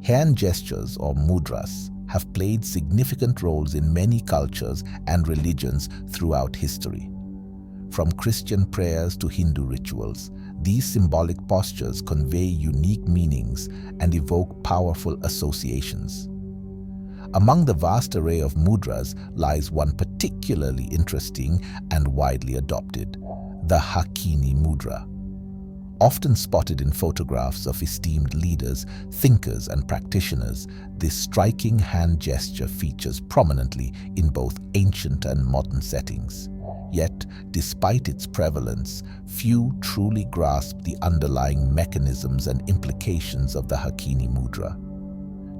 Hand gestures, or mudras, have played significant roles in many cultures and religions throughout history. From Christian prayers to Hindu rituals, these symbolic postures convey unique meanings and evoke powerful associations. Among the vast array of mudras lies one particularly interesting and widely adopted, the Hakini Mudra. Often spotted in photographs of esteemed leaders, thinkers, and practitioners, this striking hand gesture features prominently in both ancient and modern settings. Yet, despite its prevalence, few truly grasp the underlying mechanisms and implications of the Hakini Mudra.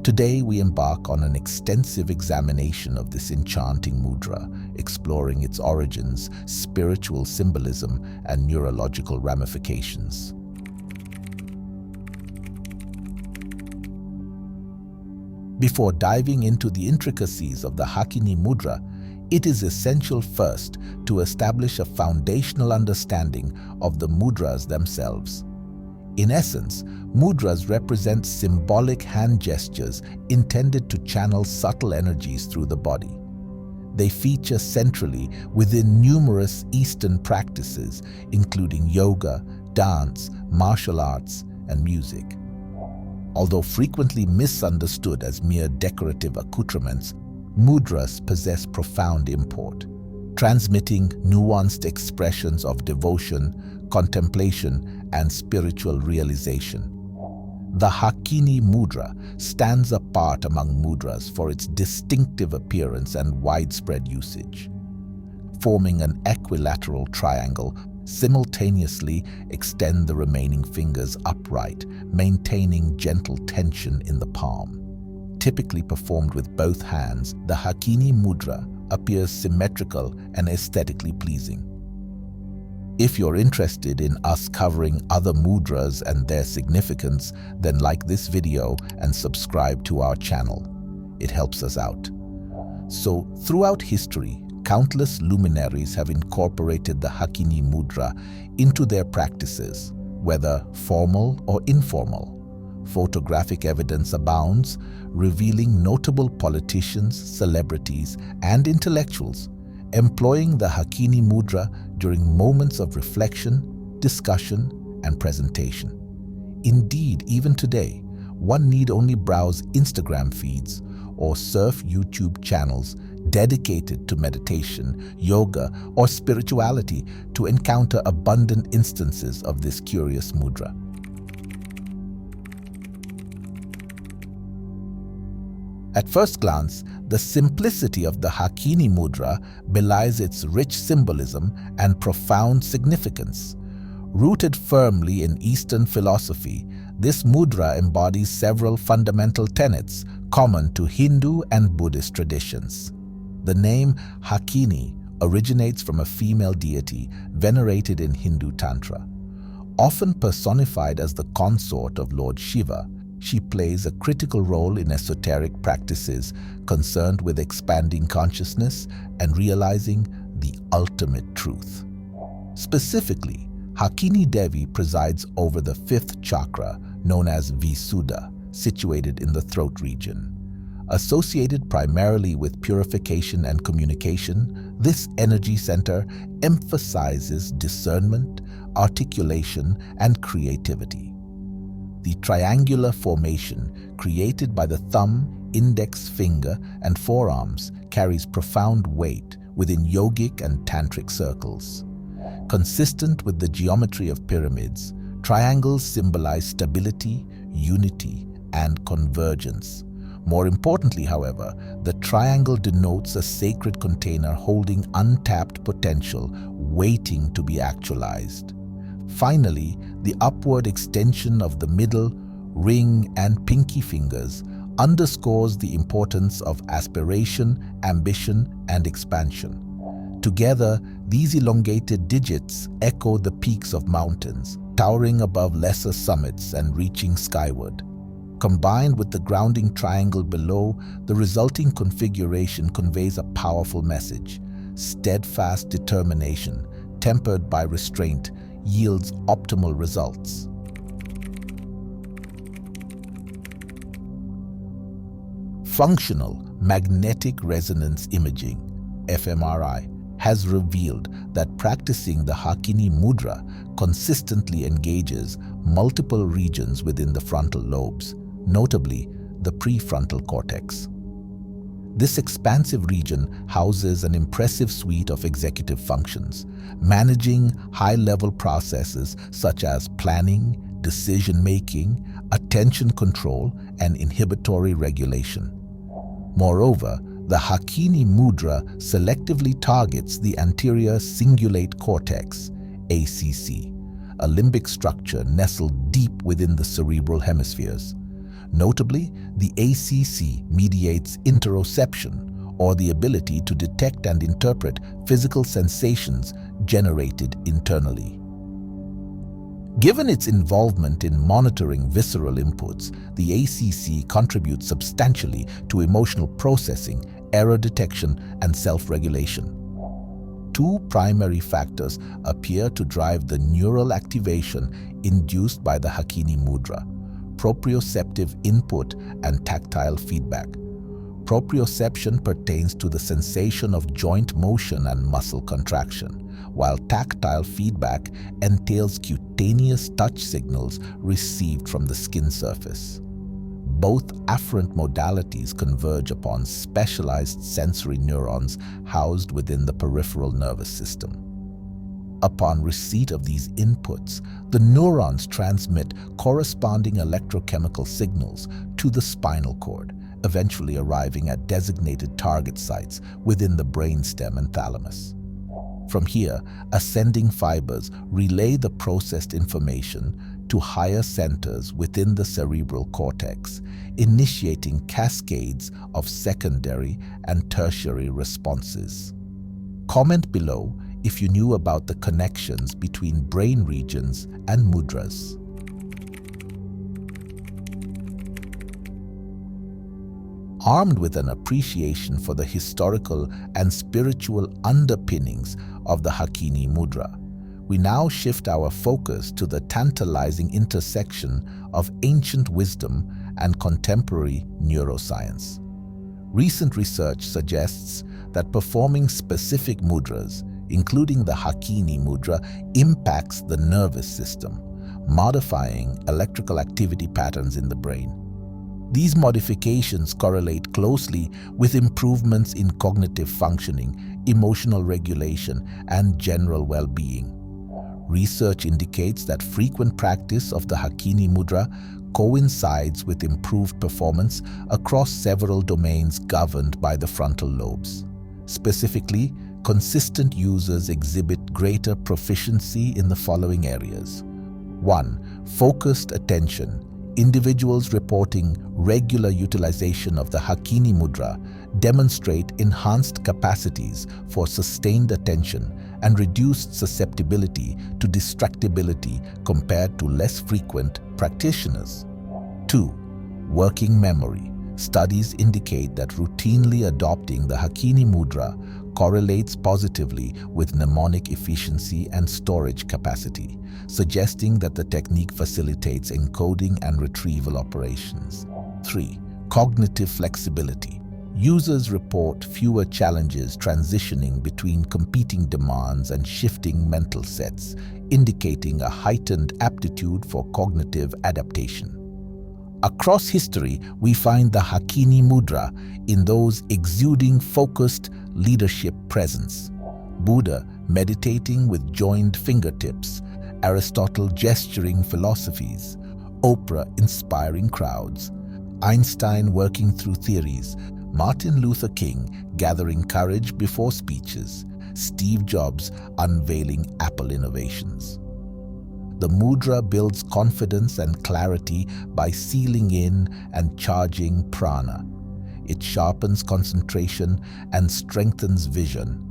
Today, we embark on an extensive examination of this enchanting mudra, exploring its origins, spiritual symbolism, and neurological ramifications. Before diving into the intricacies of the Hakini Mudra, it is essential first to establish a foundational understanding of the mudras themselves. In essence, mudras represent symbolic hand gestures intended to channel subtle energies through the body. They feature centrally within numerous Eastern practices, including yoga, dance, martial arts, and music. Although frequently misunderstood as mere decorative accoutrements, mudras possess profound import, transmitting nuanced expressions of devotion, contemplation, and spiritual realization. The Hakini Mudra stands apart among mudras for its distinctive appearance and widespread usage. Forming an equilateral triangle, simultaneously extend the remaining fingers upright, maintaining gentle tension in the palm. Typically performed with both hands, the Hakini Mudra appears symmetrical and aesthetically pleasing. If you're interested in us covering other mudras and their significance, then like this video and subscribe to our channel. It helps us out. So, throughout history, countless luminaries have incorporated the Hakini Mudra into their practices, whether formal or informal. Photographic evidence abounds, revealing notable politicians, celebrities, and intellectuals employing the Hakini Mudra during moments of reflection, discussion, and presentation. Indeed, even today, one need only browse Instagram feeds or surf YouTube channels dedicated to meditation, yoga, or spirituality to encounter abundant instances of this curious mudra. At first glance, the simplicity of the Hakini Mudra belies its rich symbolism and profound significance. Rooted firmly in Eastern philosophy, this mudra embodies several fundamental tenets common to Hindu and Buddhist traditions. The name Hakini originates from a female deity venerated in Hindu Tantra. Often personified as the consort of Lord Shiva, she plays a critical role in esoteric practices concerned with expanding consciousness and realizing the ultimate truth. Specifically, Hakini Devi presides over the fifth chakra, known as Visuddha, situated in the throat region. Associated primarily with purification and communication, this energy center emphasizes discernment, articulation, and creativity. The triangular formation created by the thumb, index finger, and forearms carries profound weight within yogic and tantric circles. Consistent with the geometry of pyramids, triangles symbolize stability, unity, and convergence. More importantly, however, the triangle denotes a sacred container holding untapped potential, waiting to be actualized. Finally, the upward extension of the middle, ring, and pinky fingers underscores the importance of aspiration, ambition, and expansion. Together, these elongated digits echo the peaks of mountains, towering above lesser summits and reaching skyward. Combined with the grounding triangle below, the resulting configuration conveys a powerful message. Steadfast determination, tempered by restraint, yields optimal results. Functional magnetic resonance imaging, fMRI, has revealed that practicing the Hakini Mudra consistently engages multiple regions within the frontal lobes, notably the prefrontal cortex. This expansive region houses an impressive suite of executive functions, managing high-level processes such as planning, decision-making, attention control, and inhibitory regulation. Moreover, the Hakini Mudra selectively targets the anterior cingulate cortex, ACC, a limbic structure nestled deep within the cerebral hemispheres. Notably, the ACC mediates interoception, or the ability to detect and interpret physical sensations generated internally. Given its involvement in monitoring visceral inputs, the ACC contributes substantially to emotional processing, error detection, and self-regulation. Two primary factors appear to drive the neural activation induced by the Hakini Mudra: proprioceptive input and tactile feedback. Proprioception pertains to the sensation of joint motion and muscle contraction, while tactile feedback entails cutaneous touch signals received from the skin surface. Both afferent modalities converge upon specialized sensory neurons housed within the peripheral nervous system. Upon receipt of these inputs, the neurons transmit corresponding electrochemical signals to the spinal cord, eventually arriving at designated target sites within the brainstem and thalamus. From here, ascending fibers relay the processed information to higher centers within the cerebral cortex, initiating cascades of secondary and tertiary responses. Comment below if you knew about the connections between brain regions and mudras. Armed with an appreciation for the historical and spiritual underpinnings of the Hakini Mudra, we now shift our focus to the tantalizing intersection of ancient wisdom and contemporary neuroscience. Recent research suggests that performing specific mudras, including the Hakini Mudra, impacts the nervous system, modifying electrical activity patterns in the brain. These modifications correlate closely with improvements in cognitive functioning, emotional regulation, and general well-being. Research indicates that frequent practice of the Hakini Mudra coincides with improved performance across several domains governed by the frontal lobes. Specifically, consistent users exhibit greater proficiency in the following areas. 1. Focused attention. Individuals reporting regular utilization of the Hakini Mudra demonstrate enhanced capacities for sustained attention and reduced susceptibility to distractibility compared to less frequent practitioners. 2. Working memory. Studies indicate that routinely adopting the Hakini Mudra correlates positively with mnemonic efficiency and storage capacity, suggesting that the technique facilitates encoding and retrieval operations. 3. Cognitive flexibility. Users report fewer challenges transitioning between competing demands and shifting mental sets, indicating a heightened aptitude for cognitive adaptation. Across history, we find the Hakini Mudra in those exuding focused leadership presence. Buddha meditating with joined fingertips, Aristotle gesturing philosophies, Oprah inspiring crowds, Einstein working through theories, Martin Luther King gathering courage before speeches, Steve Jobs unveiling Apple innovations. The mudra builds confidence and clarity by sealing in and charging prana. It sharpens concentration and strengthens vision.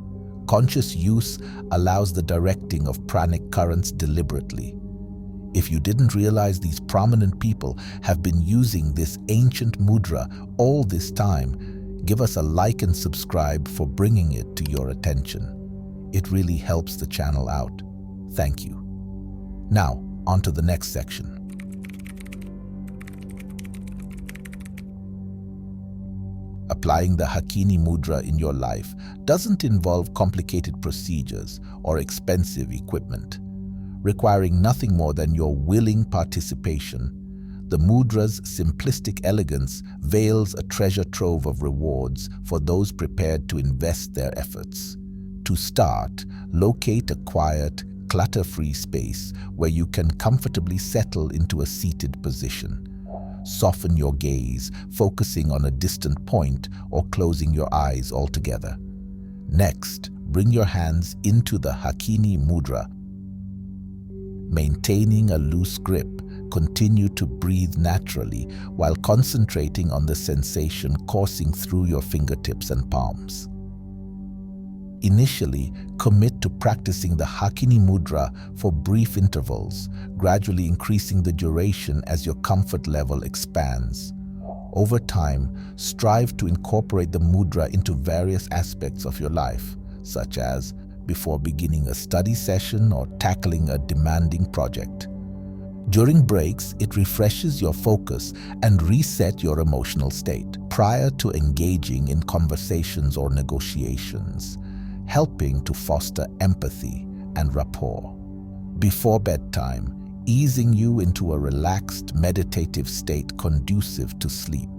Conscious use allows the directing of pranic currents deliberately. If you didn't realize these prominent people have been using this ancient mudra all this time, give us a like and subscribe for bringing it to your attention. It really helps the channel out. Thank you. Now, on to the next section. Applying the Hakini Mudra in your life doesn't involve complicated procedures or expensive equipment. Requiring nothing more than your willing participation, the mudra's simplistic elegance veils a treasure trove of rewards for those prepared to invest their efforts. To start, locate a quiet, clutter-free space where you can comfortably settle into a seated position. Soften your gaze, focusing on a distant point or closing your eyes altogether. Next, bring your hands into the Hakini Mudra. Maintaining a loose grip, continue to breathe naturally while concentrating on the sensation coursing through your fingertips and palms. Initially, commit to practicing the Hakini Mudra for brief intervals, gradually increasing the duration as your comfort level expands. Over time, strive to incorporate the mudra into various aspects of your life, such as before beginning a study session or tackling a demanding project. During breaks, it refreshes your focus and resets your emotional state prior to engaging in conversations or negotiations, helping to foster empathy and rapport. Before bedtime, easing you into a relaxed, meditative state conducive to sleep.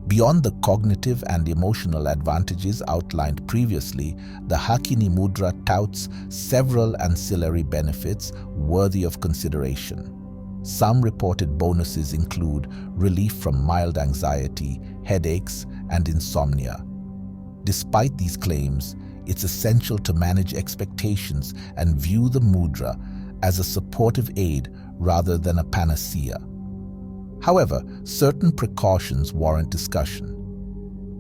Beyond the cognitive and emotional advantages outlined previously, the Hakini Mudra touts several ancillary benefits worthy of consideration. Some reported bonuses include relief from mild anxiety, headaches, and insomnia. Despite these claims, it's essential to manage expectations and view the mudra as a supportive aid rather than a panacea. However, certain precautions warrant discussion.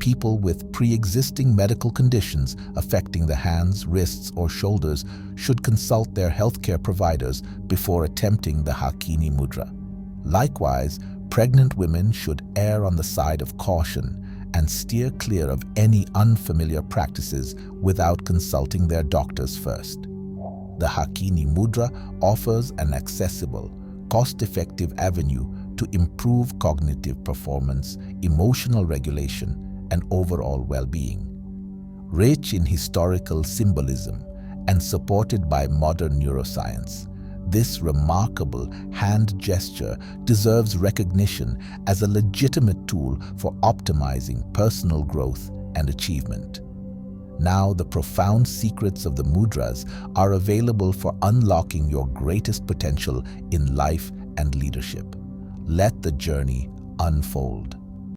People with pre-existing medical conditions affecting the hands, wrists, or shoulders should consult their healthcare providers before attempting the Hakini Mudra. Likewise, pregnant women should err on the side of caution and steer clear of any unfamiliar practices without consulting their doctors first. The Hakini Mudra offers an accessible, cost-effective avenue to improve cognitive performance, emotional regulation, and overall well-being. Rich in historical symbolism and supported by modern neuroscience, this remarkable hand gesture deserves recognition as a legitimate tool for optimizing personal growth and achievement. Now, the profound secrets of the mudras are available for unlocking your greatest potential in life and leadership. Let the journey unfold.